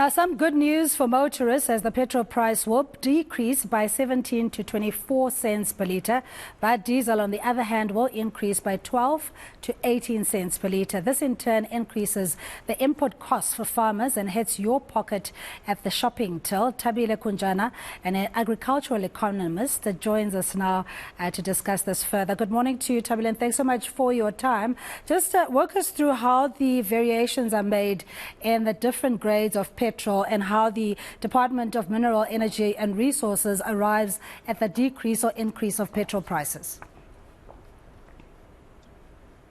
Now, some good news for motorists as the petrol price will decrease by 17 to 24 cents per litre, but diesel, on the other hand, will increase by 12 to 18 cents per litre. This, in turn, increases the input costs for farmers and hits your pocket at the shopping till. Thabile Nkunjana, an agricultural economist, joins us now to discuss this further. Good morning to you, Thabile, and thanks so much for your time. Just walk us through how the variations are made in the different grades of petrol and how the Department of Mineral Energy and Resources arrives at the decrease or increase of petrol prices.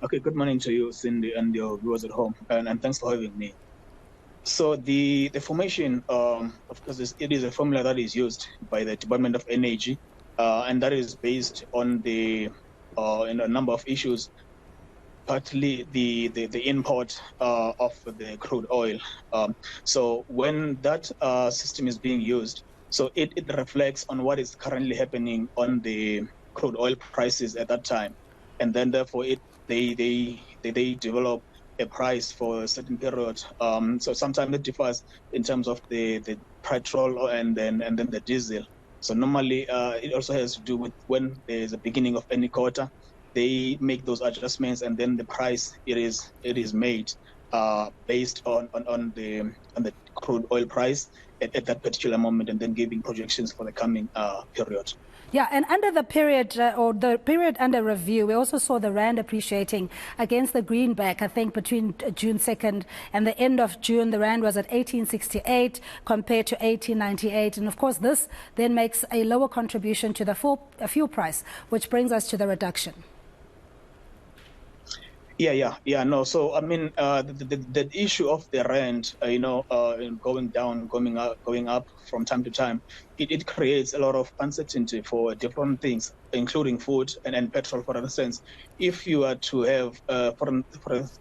Okay, good morning to you, Cindy, and your viewers at home, and thanks for having me. So the formation, of course, it is a formula that is used by the Department of Energy, and that is based on in a number of issues. Partly the import of the crude oil. So when that system is being used, so it reflects on what is currently happening on the crude oil prices at that time, and then therefore they develop a price for a certain period. So sometimes it differs in terms of the petrol and then the diesel. So normally it also has to do with when there's a beginning of any quarter. They make those adjustments, and then the price it is made based on the crude oil price at that particular moment, and then giving projections for the coming period. Yeah, and under the period or the period under review, we also saw the rand appreciating against the greenback. I think between June 2nd and the end of June, the rand was at 1868 compared to 1898, and of course this then makes a lower contribution to the fuel price, which brings us to the reduction. Yeah. No. So I mean, the issue of the rand, going down, going up from time to time, it creates a lot of uncertainty for different things, including food and petrol. For instance, if you are to have,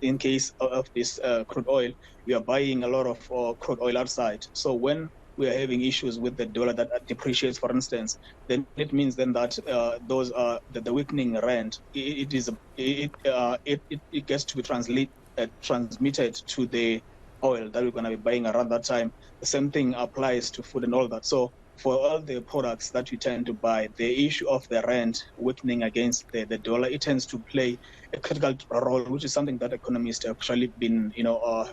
in case of this crude oil, we are buying a lot of crude oil outside. So when we are having issues with the dollar that depreciates, for instance, then it means then that those are the weakening rand. It gets to be transmitted to the oil that we're going to be buying around that time. The same thing applies to food and all that. So for all the products that we tend to buy, the issue of the rand weakening against the dollar, it tends to play a critical role, which is something that economists have actually been,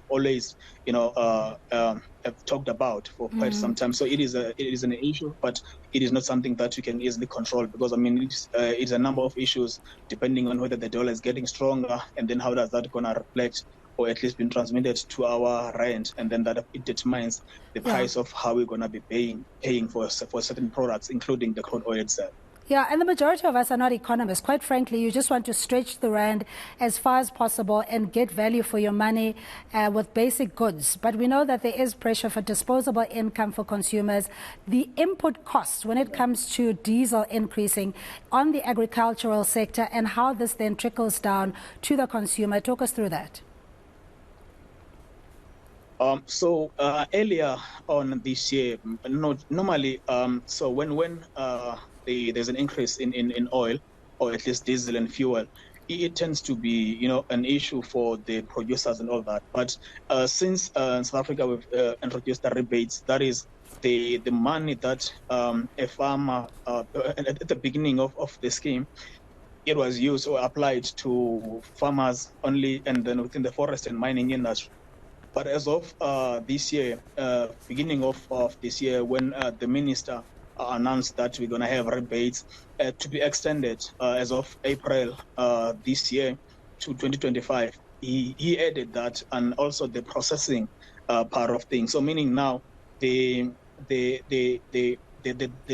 always, have talked about for quite some time. So it is an issue, but it is not something that you can easily control, because I mean it's a number of issues depending on whether the dollar is getting stronger, and then how does that going to reflect, or at least been transmitted to our rent, and then that it determines the price of how we're going to be paying for certain products, including the crude oil itself. Yeah, and the majority of us are not economists. Quite frankly, you just want to stretch the rand as far as possible and get value for your money with basic goods. But we know that there is pressure for disposable income for consumers. The input costs when it comes to diesel increasing on the agricultural sector, and how this then trickles down to the consumer. Talk us through that. So earlier on this year, normally, so when there's an increase in oil, or at least diesel and fuel, it tends to be, an issue for the producers and all that. But since in South Africa we've introduced the rebates, that is the money that a farmer at the beginning of the scheme, it was used or applied to farmers only, and then within the forest and mining industry. But as of this year, beginning of this year, when the minister announced that we're going to have rebates to be extended as of April this year to 2025, he added that, and also the processing part of things. So meaning now the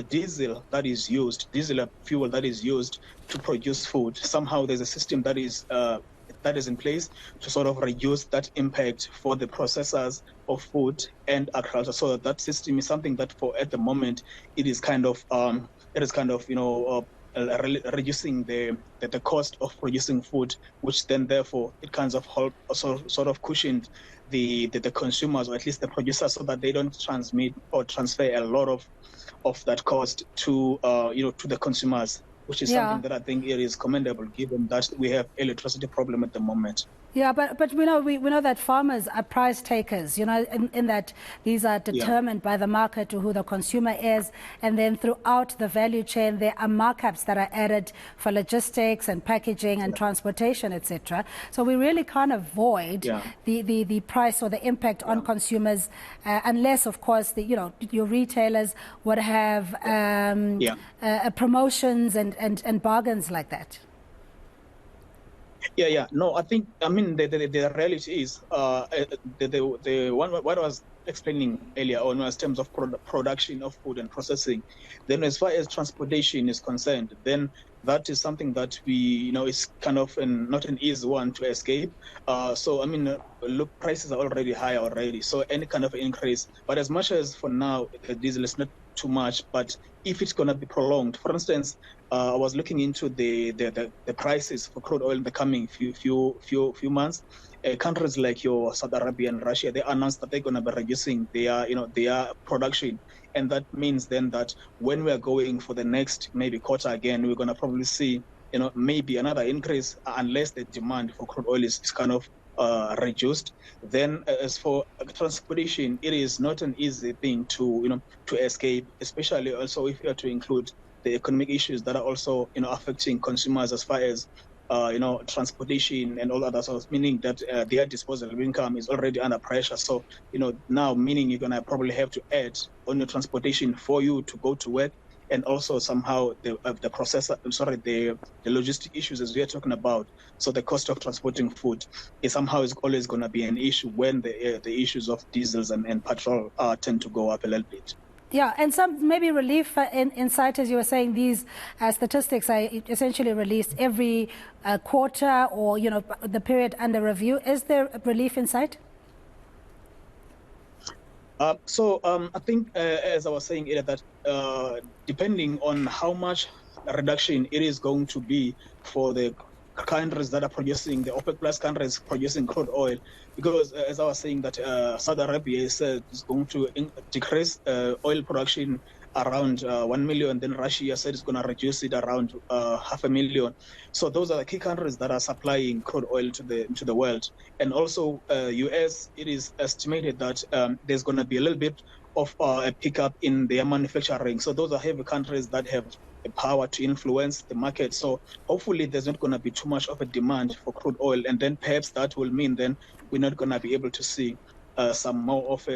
diesel that is used, diesel fuel that is used to produce food, somehow there's a system that is in place to sort of reduce that impact for the processors of food and agriculture. So that system is something that, for at the moment, it is kind of reducing the cost of producing food, which then therefore it kind of help also sort of cushioned the consumers, or at least the producers, so that they don't transmit or transfer a lot of that cost to to the consumers which is something that I think it is commendable given that we have electricity problem at the moment. Yeah, but we know that farmers are price takers, in that these are determined by the market to who the consumer is, and then throughout the value chain there are markups that are added for logistics and packaging and transportation, etc. So we really can't avoid the price or the impact on consumers unless, of course, your retailers would have promotions and bargains like that. No, I mean, the reality is, the one, what I was explaining earlier on was terms of production of food and processing. Then as far as transportation is concerned, then that is something that we, is kind of not an easy one to escape. So, I mean, look, prices are already high already. So any kind of increase, but as much as for now, the diesel is not too much, but if it's going to be prolonged, for instance, I was looking into the prices for crude oil in the coming few months. Countries like your Saudi Arabia and Russia, they announced that they're going to be reducing their production, and that means then that when we are going for the next maybe quarter again, we're going to probably see maybe another increase unless the demand for crude oil is kind of reduced. Then as for transportation, it is not an easy thing to escape, especially also if you are to include the economic issues that are also affecting consumers as far as transportation and all other sorts, meaning that their disposable income is already under pressure. So now meaning you're gonna probably have to add on your transportation for you to go to work, and also somehow the logistic issues as we are talking about. So the cost of transporting food is always going to be an issue when the issues of diesels and petrol tend to go up a little bit. Yeah, and some maybe relief in sight, as you were saying. These statistics are essentially released every quarter or the period under review. Is there relief in sight? I think, as I was saying earlier, that depending on how much reduction it is going to be for the countries that are producing, the OPEC plus countries producing crude oil, because as I was saying that Saudi Arabia is going to decrease oil production around 1 million, then Russia said it's going to reduce it around 500,000. So those are the key countries that are supplying crude oil to the world. And also US, it is estimated that there's going to be a little bit of a pickup in their manufacturing. So those are heavy countries that have the power to influence the market. So hopefully there's not going to be too much of a demand for crude oil, and then perhaps that will mean then we're not going to be able to see some more of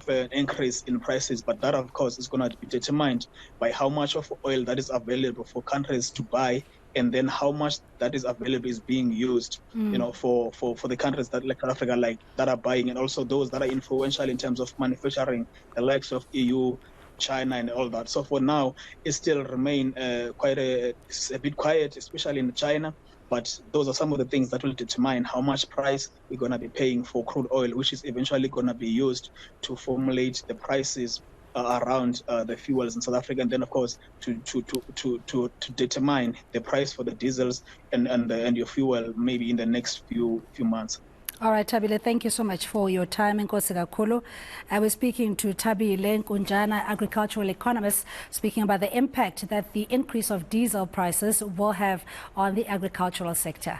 an increase in prices. But that, of course, is going to be determined by how much of oil that is available for countries to buy, and then how much that is available is being used, for the countries that like Africa that are buying, and also those that are influential in terms of manufacturing, the likes of EU, China, and all that. So for now, it still remain it's a bit quiet, especially in China. But those are some of the things that will determine how much price we're going to be paying for crude oil, which is eventually going to be used to formulate the prices around the fuels in South Africa, and then of course to determine the price for the diesels and your fuel maybe in the next few months. All right, Thabile, thank you so much for your time. Nkosi kakhulu. I was speaking to Thabile Nkunjana, agricultural economist, speaking about the impact that the increase of diesel prices will have on the agricultural sector.